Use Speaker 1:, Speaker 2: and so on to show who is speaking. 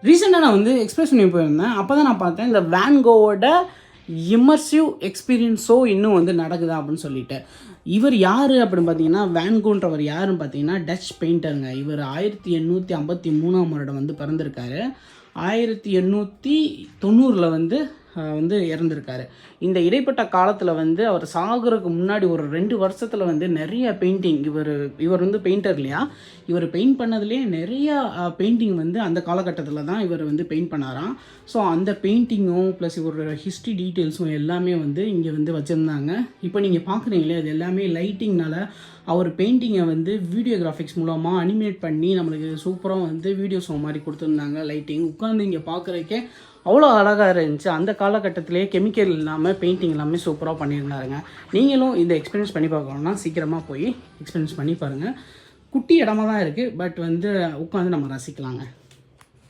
Speaker 1: ரீசெண்டாக நான் வந்து எக்ஸ்பிரஸ் பண்ணி போயிருந்தேன். அப்போ தான் நான் பார்த்தேன் இந்த வேன் கோவோட இம்மர்சிவ் எக்ஸ்பீரியன்ஸோ இன்னும் வந்து நடக்குதா அப்படின்னு சொல்லிட்டு. இவர் யார் அப்படின்னு பார்த்தீங்கன்னா, வேன் கோன்றவர் யாருன்னு பார்த்தீங்கன்னா டச் பெயிண்டருங்க. இவர் 1853ஆம் வருடம் வந்து பிறந்திருக்காரு. 1890 வந்து இறந்துருக்காரு. இந்த இடைப்பட்ட காலத்தில் வந்து அவர் சாகுறதுக்கு முன்னாடி ஒரு 2 வருஷத்தில் வந்து நிறைய பெயிண்டிங், இவர் வந்து பெயிண்டர் இல்லையா, இவர் பெயிண்ட் பண்ணதுலேயே நிறையா பெயிண்டிங் வந்து அந்த காலகட்டத்தில் தான் இவர் வந்து பெயிண்ட் பண்ணாராம். ஸோ அந்த பெயிண்டிங்கும் ப்ளஸ் இவரோட ஹிஸ்ட்ரி டீட்டெயில்ஸும் எல்லாமே வந்து இங்கே வந்து வச்சுருந்தாங்க. இப்போ நீங்கள் பார்க்குறீங்களே, அது எல்லாமே லைட்டிங்னால அவர் பெயிண்டிங்கை வந்து வீடியோ கிராஃபிக்ஸ் மூலமாக அனிமேட் பண்ணி நம்மளுக்கு சூப்பராக வந்து வீடியோஸ் மாதிரி கொடுத்துருந்தாங்க. லைட்டிங் உட்காந்து இங்கே பார்க்குறதுக்கே அவ்வளோ அழகாக இருந்துச்சு. அந்த காலகட்டத்திலே கெமிக்கல் இல்லாமல் பெயிண்டிங் எல்லாமே சூப்பராக பண்ணியிருந்தாருங்க. நீங்களும் இதை எக்ஸ்பீரியன்ஸ் பண்ணி பார்க்கணுன்னா சீக்கிரமாக போய் எக்ஸ்பீரியன்ஸ் பண்ணி பாருங்கள். குட்டி இடமா தான் இருக்குது, பட் வந்து உட்காந்து நம்ம ரசிக்கலாங்க.